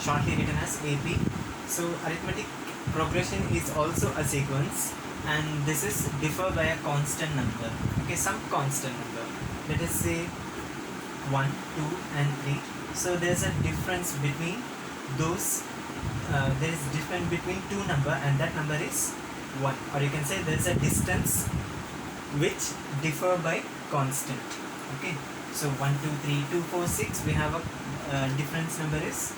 shortly written as AP. So arithmetic progression is also a sequence, and this is differ by a constant number. Okay, some constant number. Let us say 1, 2, and 3. So there's a difference between those. There is difference between two number, and that number is 1. Or you can say there is a distance which differ by constant. Okay, so 1, 2, 3, 2, 4, 6. We have a difference number is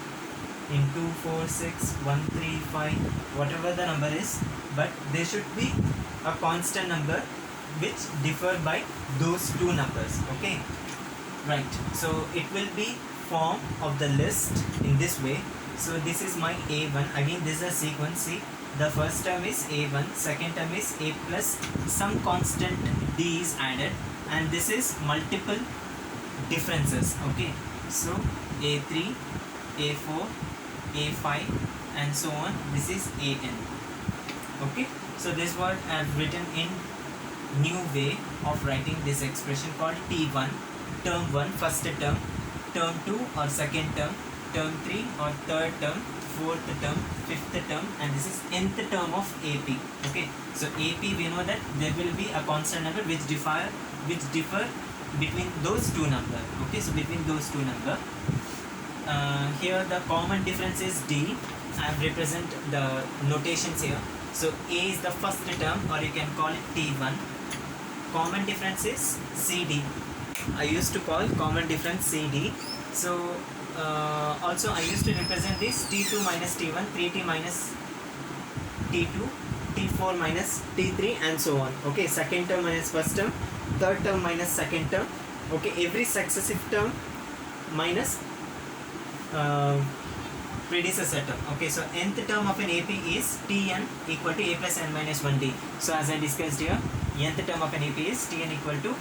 in 2, 4, 6, 1, 3, 5, whatever the number is, but there should be a constant number which differ by those two numbers. Okay, right. So it will be form of the list in this way. So this is my A1. Again, this is a sequence. See, the first term is A1, second term is A plus some constant D is added, and this is multiple differences. Okay, so A3, A4, A5, and so on. This is AN. Okay, so this what I have written in new way of writing this expression called T1, term 1, first term, term 2 or second term, term 3 or third term, fourth term, fifth term, and this is nth term of AP. Okay, so AP, we know that there will be a constant number which differ between those two number. Okay, so between those two number, here the common difference is D. I have represent the notations here. So A is the first term, or you can call it T1. Common difference is CD. I used to call common difference CD. So also I used to represent this T2 minus T1, 3T minus T2, T4 minus T3, and so on. Okay, second term minus first term, third term minus second term. Okay, every successive term minus predecessor term. Okay, so nth term of an AP is Tn equal to A plus n minus 1D. So as I discussed here, nth term of an AP is Tn equal to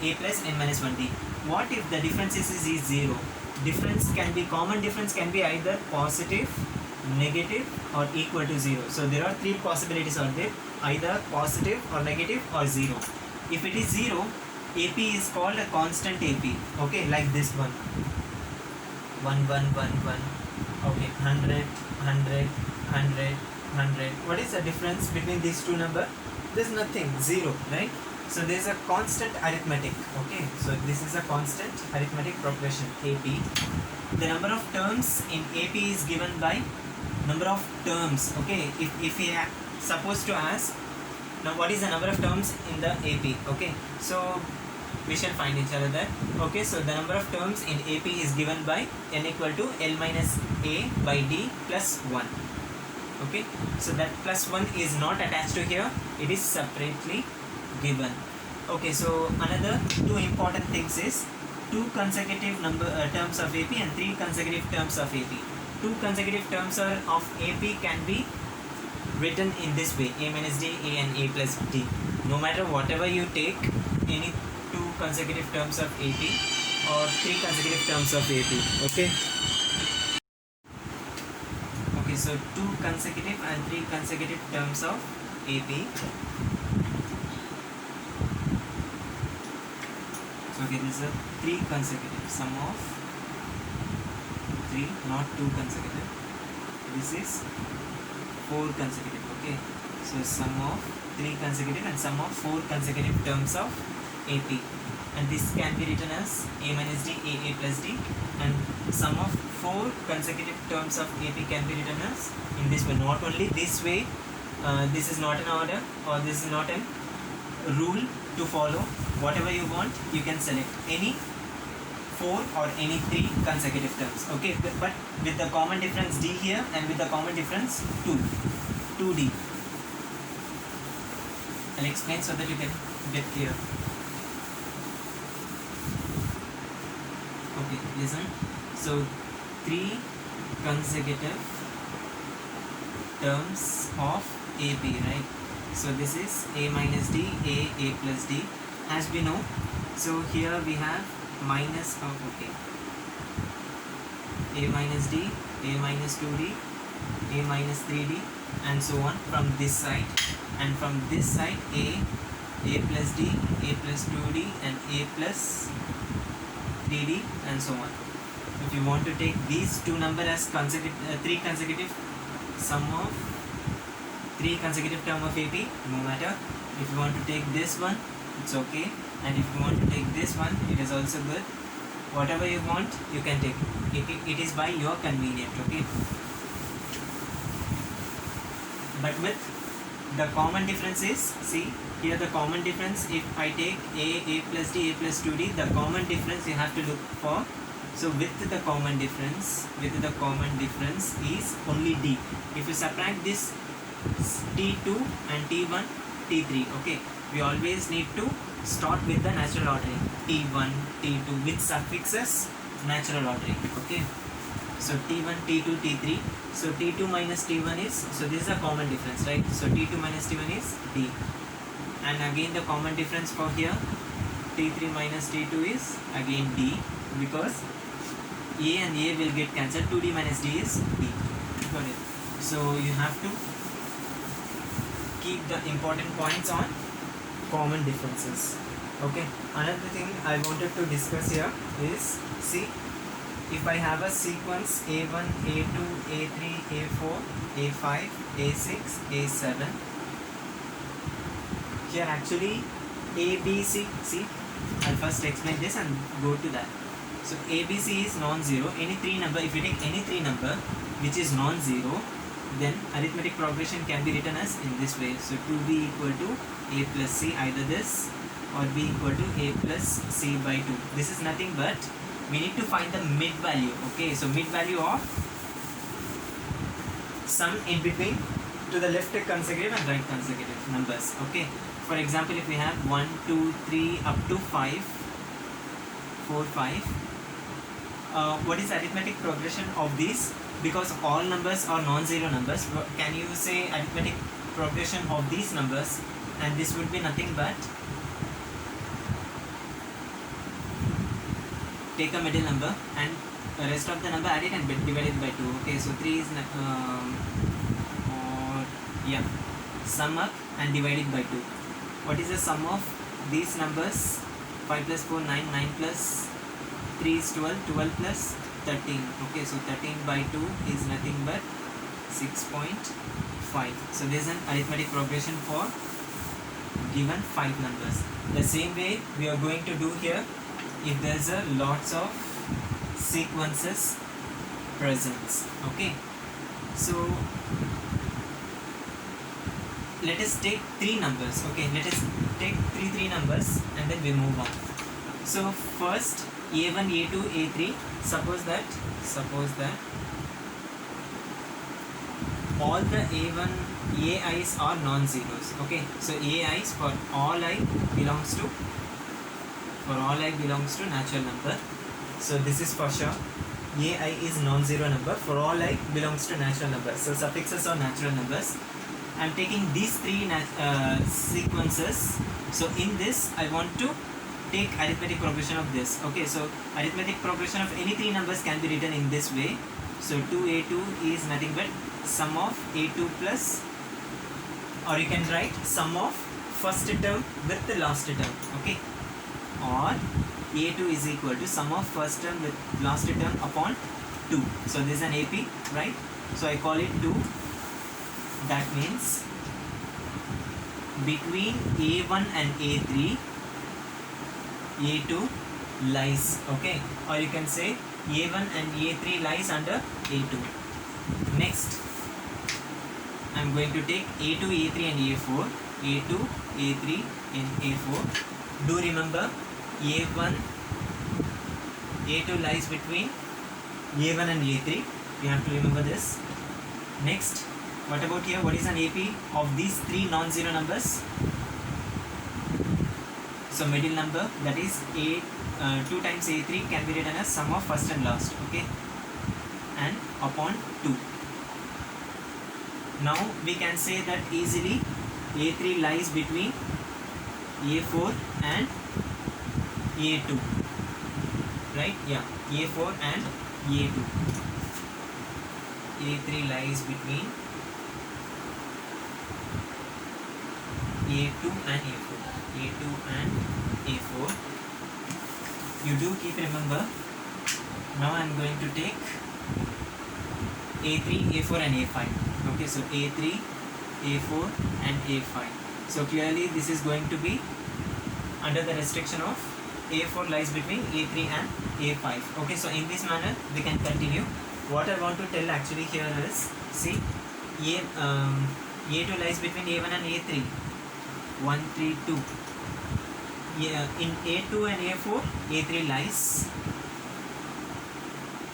A plus n minus 1D. What if the difference is 0? Common difference can be either positive, negative, or equal to 0. So there are three possibilities are there, either positive or negative or 0. If it is 0, AP is called a constant AP. Okay, like this one. 1, 1, 1, 1. Okay, 100, 100, 100, 100. What is the difference between these two numbers? There's nothing, 0, right? So there is a constant arithmetic. Okay, so this is a constant arithmetic progression, AP. The number of terms in AP is given by number of terms. Okay, if we are supposed to ask, now what is the number of terms in the AP? Okay, so we shall find each other there. Okay, so the number of terms in AP is given by n equal to L minus A by D plus 1. Okay, so that plus 1 is not attached to here, it is separately given. Okay, so another two important things is 2 consecutive terms of AP and 3 consecutive terms of AP. 2 consecutive terms of AP can be written in this way, A minus D, A and A plus D. No matter whatever you take, any 2 consecutive terms of AP or 3 consecutive terms of AP. Okay. Okay, so 2 consecutive and 3 consecutive terms of AP. So okay, this is a 3 consecutive, sum of 3, not 2 consecutive. This is 4 consecutive. Okay, so sum of 3 consecutive and sum of 4 consecutive terms of AP, and this can be written as A minus D, A plus D, and sum of 4 consecutive terms of AP can be written as in this way. Not only this way, this is not an order or this is not a rule to follow. Whatever you want, you can select any 4 or any 3 consecutive terms. Okay, but with the common difference D here and with the common difference 2D. I'll explain so that you can get clear. Okay, listen. So 3 consecutive terms of AP, right? So this is A minus D, A plus D, as we know. So here we have minus of, okay, A minus D, A minus 2D, A minus 3D, and so on from this side, and from this side A plus D, A plus 2D, and A plus 3D, and so on. if you want to take these two number as consecutive, three consecutive sum of three consecutive term of AP, no matter. If you want to take this one, it's okay, and if you want to take this one, it is also good. Whatever you want, you can take. It is by your convenience, okay. But with the common difference is, see here the common difference, if I take a plus d, a plus 2d, the common difference you have to look for. So with the common difference is only d. If you subtract this t2 and t1, t3, okay, we always need to start with the natural ordering, t1, t2 with suffixes natural ordering, okay. So t1, t2, t3, so t2 minus t1 is, so this is a common difference, right? So t2 minus t1 is d, and again the common difference for here, t3 minus t2 is again d, because a and a will get cancelled, 2d minus d is d, got it? So you have to keep the important points on common differences, okay. Another thing I wanted to discuss here is, see, if I have a sequence A1, A2, A3, A4, A5, A6, A7, here actually A, B, C, see, I'll first explain this and go to that. So A, B, C is non-zero. Any three number, if you take any three number which is non-zero, then arithmetic progression can be written as in this way. So 2b equal to a plus c, either this or b equal to a plus c by 2. This is nothing but we need to find the mid value, okay. So mid value of sum in between to the left consecutive and right consecutive numbers, okay. For example, if we have 1, 2, 3 up to 5, 4, 5, what is arithmetic progression of these? Because all numbers are non-zero numbers, can you say arithmetic progression of these numbers? And this would be nothing but take a middle number and the rest of the number add it and divide it by 2, okay. So 3 is sum up and divide it by 2. What is the sum of these numbers? 5 plus 4, 9, 9 plus 3 is 12, 12 plus 13, okay. So 13 by 2 is nothing but 6.5. So there is an arithmetic progression for given 5 numbers. The same way we are going to do here if there is a lots of sequences present, okay. So let us take 3 numbers, okay. Let us take three numbers and then we move on. So first a1, a2, a3, suppose that all the a1 ai's are non-zeros, okay. So ai's for all I belongs to natural number. So this is for sure, ai is non-zero number for all I belongs to natural number. So suffixes are natural numbers. I am taking these three sequences. So in this I want to take arithmetic progression of this, okay. So arithmetic progression of any three numbers can be written in this way. So 2a2 is nothing but sum of a2 plus, or you can write sum of first term with the last term, okay. Or a2 is equal to sum of first term with last term upon 2. So this is an AP, right? So I call it 2. That means between a1 and a3, a2 lies, okay. Or you can say a1 and a3 lies under a2. Next I am going to take a2, a3 and a4, a2, a3 and a4. Do remember a1, a2 lies between a1 and a3. You have to remember this. Next, what about here? What is an AP of these three non-zero numbers? So middle number, that is 2 times a3 can be written as sum of first and last, okay, and upon 2. Now we can say that easily a3 lies between a4 and a2, right? Yeah, a4 and a2. a3 lies between a2 and a4. a2 and a4. You do keep remember Now I'm going to take A3, A4 and A5. Okay, so A3, A4 and A5. So clearly this is going to be under the restriction of A4 lies between A3 and A5. Okay, so in this manner we can continue. What I want to tell actually here is, see, A2 lies between A1 and A3. 1, 3, 2. Yeah, in A2 and A4, A3 lies.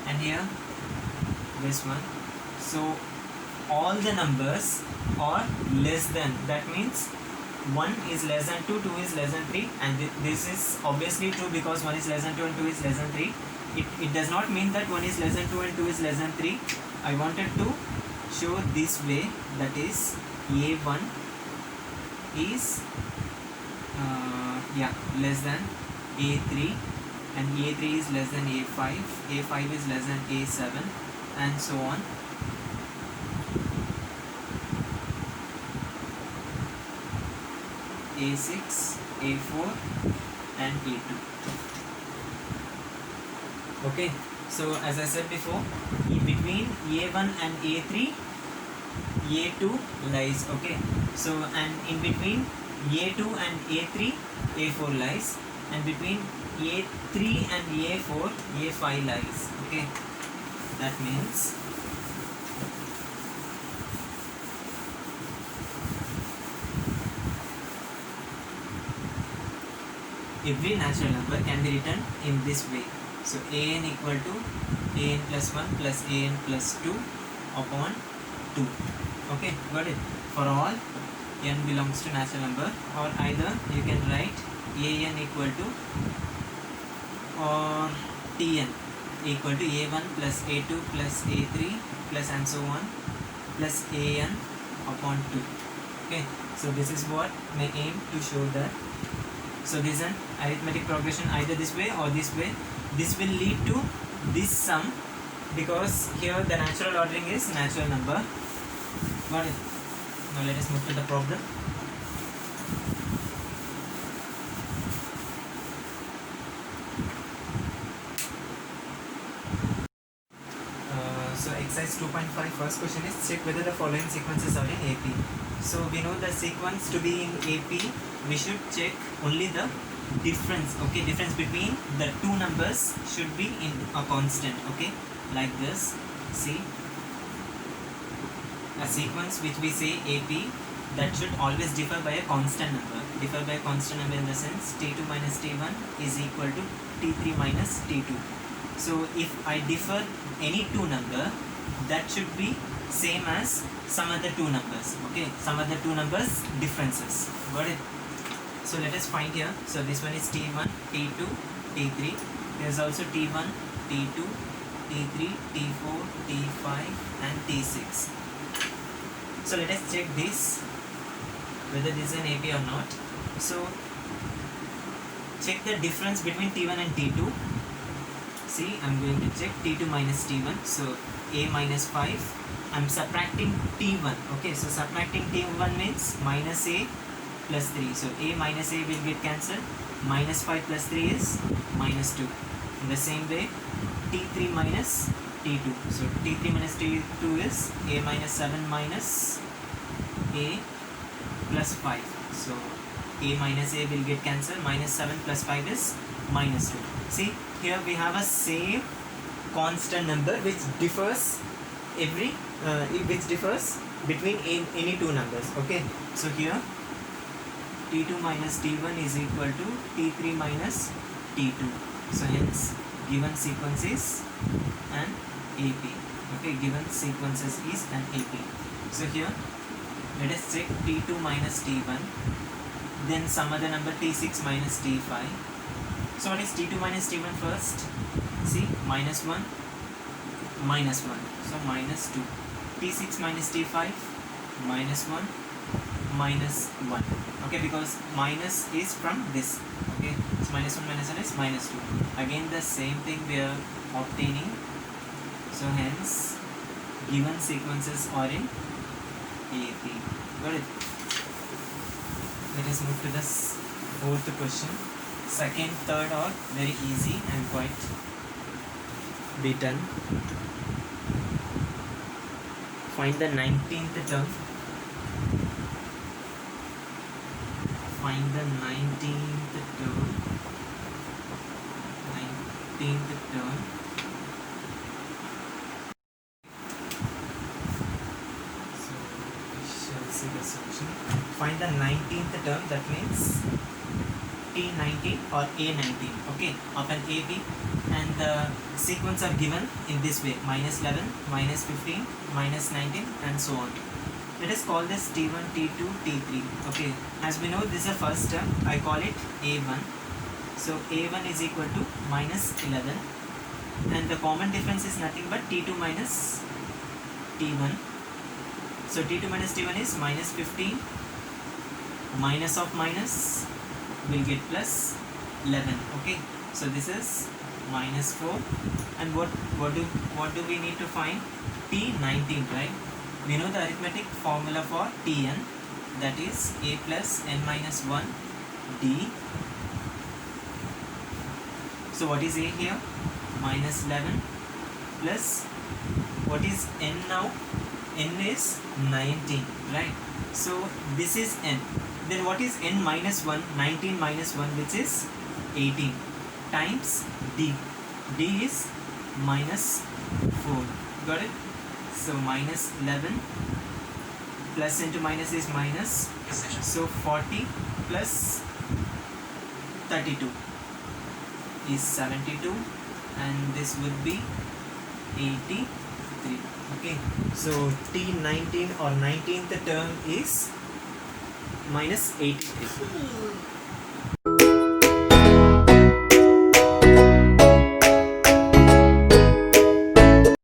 And here, this one. So all the numbers are less than, that means 1 is less than 2, 2 is less than 3, and this is obviously true because 1 is less than 2 and 2 is less than 3. It does not mean that 1 is less than 2 and 2 is less than 3. I wanted to show this way, that is A1 is less than A3 and A3 is less than A5, A5 is less than A7 and so on. A6, A4 and A2. Okay, so as I said before, between A1 and A3, A2 lies. Okay, so and in between A2 and A3, A4 lies, and between A3 and A4, A5 lies. Okay, that means every natural number can be written in this way. So an equal to an plus 1 plus an plus 2 upon 2. Okay, got it? For all n belongs to natural number, or either you can write an equal to or tn equal to a1 plus a2 plus a3 plus and so on plus an upon 2. Okay, so this is what may aim to show that. So this is an arithmetic progression either this way or this way. This will lead to this sum because here the natural ordering is natural number. Got it? Now let us move to the problem. So exercise 2.5, first question is check whether the following sequences are in AP. So we know the sequence to be in AP, we should check only the difference. Okay, difference between the two numbers should be in a constant. Okay, like this. See, a sequence which we say AP, that should always differ by a constant number. Differ by a constant number in the sense t2 minus t1 is equal to t3 minus t2. So if I differ any two number, that should be same as some other two numbers. Okay, some other two numbers differences. Got it? So let us find here. So this one is t1, t2, t3. There is also t1, t2, t3, t4, t5 and t6. So let us check this, whether this is an AP or not. So check the difference between t1 and t2. See, I'm going to check t2 minus t1. So a minus 5. I'm subtracting t1. Okay, so subtracting t1 means minus a plus 3. So a minus a will get cancelled. Minus 5 plus 3 is minus 2. In the same way, t3 minus t2. So t3 minus t2 is a minus 7 minus a plus 5. So a minus a will get cancelled. Minus 7 plus 5 is minus 2. See, here we have a same constant number which differs between any two numbers. Okay, so here t2 minus t1 is equal to t3 minus t2. So hence given sequence is an AP. Okay, given sequences is an AP. So here let us check t2 minus t1, then some other number t6 minus t5. So what is t2 minus t1 first? See, minus 1, minus 1. So minus 2. t6 minus t5, minus 1, minus 1. Okay, because minus is from this. Okay, so minus 1 minus 1 is minus 2. Again the same thing we are obtaining. So hence given sequences are in AP. Got it? Let us move to the fourth question. Second, third are very easy and quite be done. Find the 19th term. Find the 19th term. 19th term. So we shall see the solution. Find the 19th term, that means T19 or A19, okay, of an AB, and the sequence are given in this way: minus 11, minus 15, minus 19, and so on. Let us call this T1, T2, T3. Okay, as we know, this is the first term. I call it A1. So A1 is equal to minus 11, and the common difference is nothing but T2 minus T1. So T2 minus T1 is minus 15. Minus of minus will get plus 11. Okay, so this is minus 4. And what do we need to find? T19, right? We know the arithmetic formula for Tn, that is a plus n minus 1 d. So what is a here? Minus 11 plus, what is n now? N is 19, right? So this is n. Then what is n minus 1? 19 minus 1, which is 18, times d. D is minus 4. Got it? So minus 11 plus into minus is minus. So 40 plus 32 is 72, and this would be 83. Okay, so T19 or 19th term is minus 83.